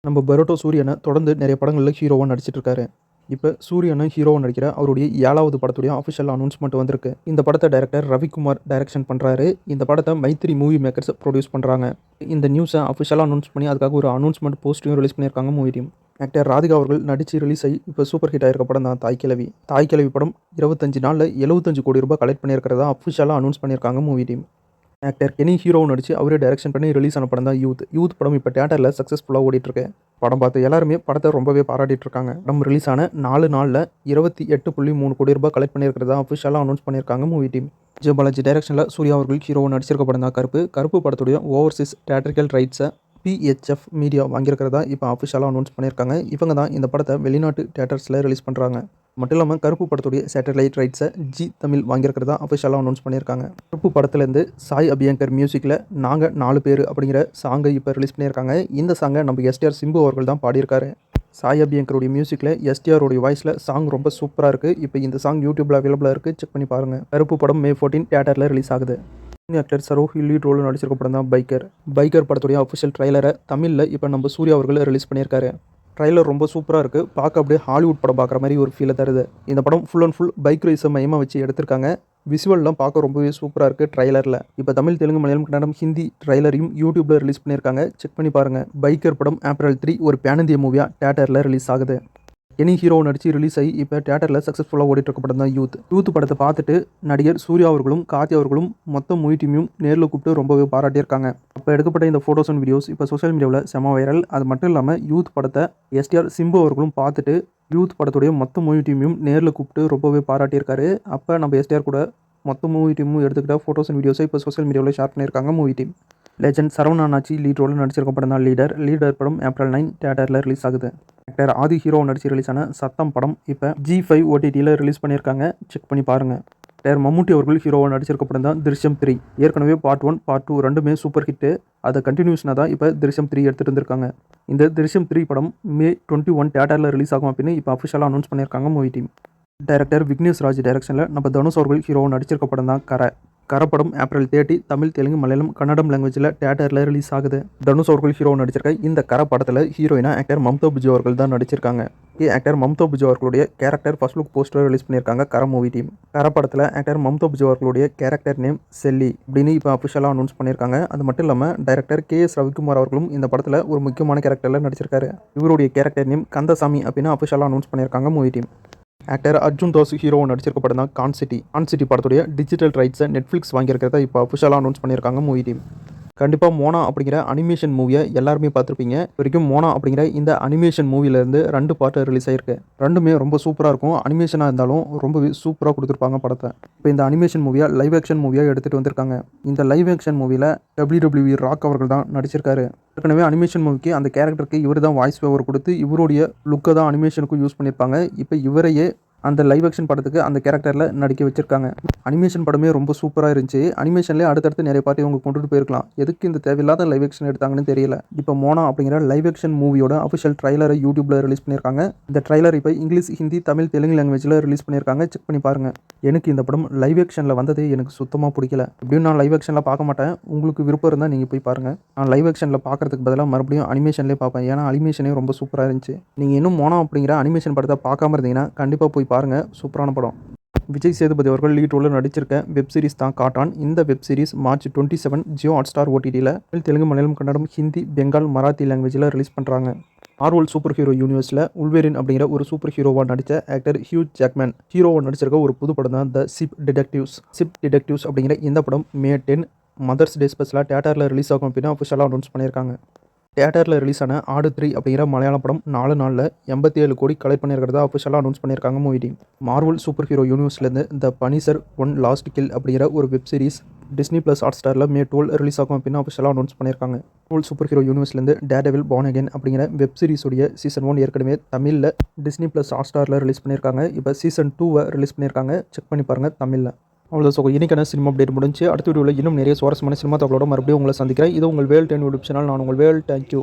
நம்ம பரோட்டோ சூரியனை தொடர்ந்து நிறைய படங்களில் ஹீரோவாக நடிச்சிட்டு இருக்காரு. இப்போ சூரியனை ஹீரோவாக நடிக்கிற அவருடைய 7வது படத்துடைய அஃபிஷியல் அனௌன்ஸ்மெண்ட் வந்திருக்கு. இந்த படத்தை டைரக்டர் ரவிக்குமார் டைரக்ஷன் பண்ணுறாரு. இந்த படத்தை மைத்ரி மூவி மேக்கர்ஸ் ப்ரொடியூஸ் பண்ணுறாங்க. இந்த நியூஸை அஃபிஷியலாக அனௌன்ஸ் பண்ணி அதுக்காக ஒரு அனௌன்ஸ்மெண்ட் போஸ்ட்டையும் ரிலீஸ் பண்ணியிருக்காங்க மூவி டீம். ஆக்டர் ராதிகா அவர்கள் நடித்து ரிலீஸ் ஆகி இப்போ சூப்பர் ஹிட் ஆயிருக்க படம் தான் தாய் கிழவி. தாய் கிழவி படம் 25 நாளில் 75 கோடி ரூபாய் கலெக்ட் பண்ணியிருக்கிறதா அஃபிஷியலாக அனௌன்ஸ் பண்ணியிருக்காங்க மூவி டீம். ஆக்டர் கெனி ஹீரோவும் நடிச்சு அவரே டைரக்ஷன் பண்ணி ரிலீஸ் ஆன படம் தான் யூத் படம் இப்போ தியேட்டரில் சக்ஸஸ்ஃபுல்லாக ஓடிட்டுருக்கு. படம் பார்த்து எல்லாருமே படத்தை ரொம்பவே பாராட்டிட்டு இருக்காங்க. படம் ரிலீஸ் ஆன 4 நாளில் 28.3 கோடி ரூபாய் கலெக்ட் பண்ணியிருக்கிறதா அஃபிஷியலாக அனௌன்ஸ் பண்ணியிருக்காங்க மூவி டீம். விஜய் பாலாஜி டைரக்ஷனில் சூர்யா அவர்கள் ஹீரோவை நடிச்சிருக்க படம் தான் கருப்பு படத்துடைய ஓவர்சீஸ் தியேட்டரிக்கல் ரைட்ஸை PHF மீடியா வாங்கியிருக்கிறதா இப்போ அஃபிஷியலாக அனௌன்ஸ் பண்ணியிருக்காங்க. இவங்க தான் இந்த படத்தை வெளிநாட்டு தியேட்டர்ஸில் ரிலீஸ் பண்ணுறாங்க. மட்டும் இல்லாமல் கருப்பு படத்துடைய சேட்டலைட் ரைட்ஸை ஜி தமிழ் வாங்கியிருக்கிறதா அஃபிஷியலாக அனௌன்ஸ் பண்ணியிருக்காங்க. கருப்பு படத்துலேருந்து சாய் அபியங்கர் மியூசிக்கில் நாங்கள் 4 பேர் அப்படிங்கிற சாங்கை இப்போ ரிலீஸ் பண்ணியிருக்காங்க. இந்த சாங்கை நம்ம STR சிம்பு அவர்கள் தான் பாடியிருக்காரு. சாய் அபியங்கருடைய மியூசிக்கில் STRோடைய வாய்ஸில் சாங் ரொம்ப சூப்பராக இருக்குது. இப்போ இந்த சாங் யூடியூப்பில் அவைலபிளாக இருக்குது, செக் பண்ணி பாருங்கள். கருப்பு படம் May 14 தியேட்டரில் ரிலீஸ் ஆகுது. ஆக்டர் சரோஹி லீட் ரோல் நடிச்சிருக்க படம் தான் பைக்கர் படத்துடைய அஃபிஷியல் ட்ரைலரை தமிழில் இப்போ நம்ம சூர்யா அவர்கள் ரிலீஸ் பண்ணியிருக்காரு. ட்ரைலர் ரொம்ப சூப்பராக இருக்குது. பார்க்க அப்படியே ஹாலிவுட் படம் பார்க்குற மாதிரி ஒரு ஃபீலை தருது. இந்த படம் ஃபுல் அண்ட் ஃபுல் பைக் ரேஸை மையமாக வச்சு எடுத்திருக்காங்க. விசுவல்லாம் பார்க்க ரொம்பவே சூப்பராக இருக்குது ட்ரைலரில். இப்போ தமிழ், தெலுங்கு, மலையாளம், கன்னடம், ஹிந்தி ட்ரைலரையும் யூடியூப்பில் ரிலீஸ் பண்ணியிருக்காங்க, செக் பண்ணி பாருங்கள். பைக்கர் படம் April 3 ஒரு பேன் இந்தியா மூவியாக தியேட்டரில் ரிலீஸ் ஆகுது. எனி ஹீரோ நடிச்சு ரிலீஸ் ஆகி இப்போ தியேட்டரில் சக்ஸஸ்ஃபுல்லாக ஓடிட்டு இருக்க படம் தான் யூத் படத்தை பார்த்துட்டு நடிகர் சூர்யா அவர்களும் கார்த்தி அவர்களும் மொத்த மூவி டீமையும் நேரில் கூப்பிட்டு ரொம்பவே பாராட்டியிருக்காங்க. அப்போ எடுக்கப்பட்ட இந்த ஃபோட்டோஸ் அண்ட் வீடியோஸ் இப்போ சோஷியல் மீடியாவில் செம வைரல். அது மட்டும் இல்லாமல் யூத் படத்தை STR சிம்பு அவர்களும் பார்த்துட்டு யூத் படத்துடைய மொத்த மூவி டீமையும் நேரில் கூப்பிட்டு ரொம்பவே பாராட்டியிருக்காரு. அப்போ நம்ம STR கூட மொத்த மூவி டீமும் எடுத்துக்கிட்ட ஃபோட்டோஸ் அண்ட் வீடியோஸை இப்போ சோஷியல் மீடியாவில் ஷேர் பண்ணியிருக்காங்க movie team. Legend Saravana Nachi lead ரோலில் நடிச்சிருக்க படம் தான் லீடர் படம் April 9 தியேட்டரில் ரிலீஸ் ஆகுது. ஆக்டர் ஆதி ஹீரோ நடிச்சு ரிலீஸ் ஆன சத்தம் படம் இப்போ G5 OTTயில் ரிலீஸ் பண்ணியிருக்காங்க, செக் பண்ணி பாருங்கள். ஆக்டர் மம்முட்டி அவர்கள் ஹீரோவாக நடிச்சிருக்க படம் தான் Drishyam 3. ஏற்கனவே Part 1 Part 2 ரெண்டுமே சூப்பர் ஹிட்டு. அதை கண்டினியூஷனாக தான் இப்போ Drishyam 3 எடுத்துகிட்டு வந்திருக்காங்க. இந்த Drishyam 3 படம் May 21 தியேட்டரில் ரிலீஸ் ஆகும் அப்படின்னு இப்போ அஃபிஷியலாக அனௌன்ஸ் பண்ணியிருக்காங்க movie team. Director Vignesh Raj டைரக்ஷனில் நம்ம தனுஷ் அவர்கள் ஹீரோவாக நடிச்சிருக்க படம் தான் கரை படம் April 30 தமிழ், தெலுங்கு, மலையாளம், கன்னடம் லாங்குவேஜில் தியேட்டரில் ரிலீஸ் ஆகுது. தனுஷ் அவர்கள் ஹீரோ நடிச்சிருக்க இந்த கரை படத்தில் ஹீரோயினா ஆக்டர் மம்தா புஜு அவர்கள் தான் நடிச்சிருக்காங்க. ஆக்டர் மம்தா புஜு அவர்களுடைய character first look poster release பண்ணியிருக்காங்க கரை மூவி டீம். கரை படத்தில் ஆக்டர் மம்தா புஜு அவர்களுடைய கேரக்டர் நேம் செல்லி அப்படின்னு இப்போ அஃபிஷியலாக அனௌன்ஸ் பண்ணியிருக்காங்க. அது மட்டும் இல்லாமல் டைரக்டர் KS ரவிக்குமார் அவர்களும் இந்த படத்தில் ஒரு முக்கியமான கேரக்டரில் நடிச்சிருக்காரு. இவருடைய கேரக்டர் நேம் கந்தசாமி அப்படின்னு அஃபிஷியலாக அனௌன்ஸ் பண்ணியிருக்காங்க movie team. Actor Arjun Das ஹீரோவை நடிச்சிருக்க படம் தான் கான்சிட்டி படத்துடைய டிஜிட்டல் ரைட்ஸை Netflix வாங்கியிருக்கிறத இப்போ அஃபிஷியலாக அனௌன்ஸ் பண்ணியிருக்காங்க மூவி டீம். கண்டிப்பாக மோனா அப்படிங்கிற அனிமேஷன் மூவியை எல்லாருமே பார்த்துருப்பீங்க. வரைக்கும் மோனா அப்படிங்கிற இந்த அனிமேஷன் மூவிலேருந்து 2 பார்ட் ரிலீஸ் ஆகிருக்கு. ரெண்டுமே ரொம்ப சூப்பராக இருக்கும். அனிமேஷனாக இருந்தாலும் ரொம்பவே சூப்பராக கொடுத்துருப்பாங்க படத்தை. இப்போ இந்த அனிமேஷன் மூவியாக லைவ் ஆக்ஷன் மூவியாக எடுத்துகிட்டு வந்திருக்காங்க. இந்த லைவ் ஆக்ஷன் மூவியில் WWE ராக் அவர்கள் தான் நடிச்சிருக்காரு. ஏற்கனவே அனிமேஷன் மூவிக்கு அந்த கேரக்டருக்கு இவர் தான் வாய்ஸ் ஓவர் கொடுத்து இவருடைய லுக்கை தான் அனிமேஷனுக்கும் யூஸ் பண்ணியிருப்பாங்க. இப்போ இவரையே அந்த லைவ் ஆக்ஷன் படத்துக்கு அந்த கேரக்டரில் நடிக்க வச்சிருக்காங்க. அனிமேஷன் படமே ரொம்ப சூப்பராக இருந்துச்சு. அனிமேஷன்லேயே அடுத்தடுத்து நிறைய பார்ட்டி அவங்க கொண்டுட்டு போயிருக்கலாம். எதுக்கு இந்த தேவையில்லாத லைவ் ஆக்ஷன் எடுத்தாங்கன்னு தெரியல. இப்போ மோனா அப்படிங்கிற லைவ் ஆக்ஷன் மூவியோட அஃபிஷியல் ட்ரைலரை யூடியூப்பில் ரிலீஸ் பண்ணியிருக்காங்க. இந்த ட்ரைலர் இப்போ இங்கிலீஷ், ஹிந்தி, தமிழ், தெலுங்கு லாங்குவேஜில் ரிலீஸ் பண்ணியிருக்காங்க, செக் பண்ணி பாருங்கள். எனக்கு இந்த படம் லைவ் ஆக்ஷனில் வந்ததே எனக்கு சுத்தமாக பிடிக்கல. எப்படியும் நான் லைவ் ஆக்ஷனில் பார்க்க மாட்டேன். உங்களுக்கு விருப்பம் இருந்தால் நீங்கள் போய் பாருங்கள். நான் லைவ் ஆக்ஷனில் பார்க்குறதுக்கு பதிலாக மறுபடியும் அனிமேஷன்லேயே பார்ப்பேன். ஏன்னா அனிமேஷனே ரொம்ப சூப்பராக இருந்துச்சு. நீங்கள் இன்னும் மோனா அப்படிங்கிற அனிமேஷன் படத்தை பார்க்காம இருந்தீங்கன்னா கண்டிப்பாக போய் பாருங்கள், சூப்பரான படம். விஜய் சேதுபதி அவர்கள் லீட் ரோலில் நடிச்சிருக்க வெப் சீரிஸ் தான் காட்டான். இந்த web series March 27 Jio Hotstar OTTயில் தெலுங்கு, மலையாளம், கன்னடம், ஹிந்தி, பெங்கால், மராத்தி லாங்குவேஜில் ரிலீஸ் பண்ணுறாங்க. மார்வல் சூப்பர் ஹீரோ யூனிவர்ஸில் உல்வெரின் அப்படிங்கிற ஒரு சூப்பர் ஹீரோவாக நடித்த ஆக்டர் ஹியூ ஜாக்மேன் ஹீரோவாக நடிச்சிருக்க ஒரு புது படம் தான் த ஷிப் டிடெக்டிவ்ஸ் அப்படிங்கிற இந்த படம் May 10 மதர்ஸ் டே ஸ்பெஷலாக தியேட்டரில் ரிலீஸ் ஆகும் அப்படின்னு அஃபிஷியலாக அனௌன்ஸ் பண்ணியிருக்காங்க. தியேட்டரில் ரிலீஸ் ஆன ஆடு 3 அப்படிங்கிற மலையாள படம் 4 நாளில் 87 கோடி கலெக்ட் பண்ணியிருக்கிறதா அஃபிஷியலாக அனௌன்ஸ் பண்ணியிருக்காங்க movie team. Marvel super hero யூனிவர்ஸ்லேருந்து த பனிஷர் 1 லாஸ்ட் கில் அப்படிங்கிற ஒரு வெப் சீரிஸ் Disney+ ஹாட்ஸ்டாரில் May 12 ரிலீஸ் ஆகும் அப்படின்னு அஃபிஷியலாக அனௌன்ஸ் பண்ணியிருக்காங்க. மார்வல் சூப்பர் ஹீரோ யூனிவர்ஸ்லேருந்து டேர்டெவில் பார்ன் அகைன் அப்படிங்கிற வெப் சீரிஸுடைய சீசன் 1 ஏற்கனவே தமிழில் Disney+ ஹாட்ஸ்டாரில் ரிலீஸ் பண்ணியிருக்காங்க. இப்போ சீசன் 2 ரிலீஸ் பண்ணியிருக்காங்க, செக் பண்ணி பாருங்கள் தமிழில். அவ்வளோ ஸோ இன்றைக்கான சினிமா அப்டேட் முடிஞ்சு. அடுத்த வீடியோவில் இன்னும் நிறைய சுவாரஸ்யமான சினிமா தகவலோட மறுபடியும் உங்களை சந்திக்கிறேன். இது உங்கள் வேல் 10 யூடியூப் சேனல். நான் உங்கள் வேல். தேங்க்யூ.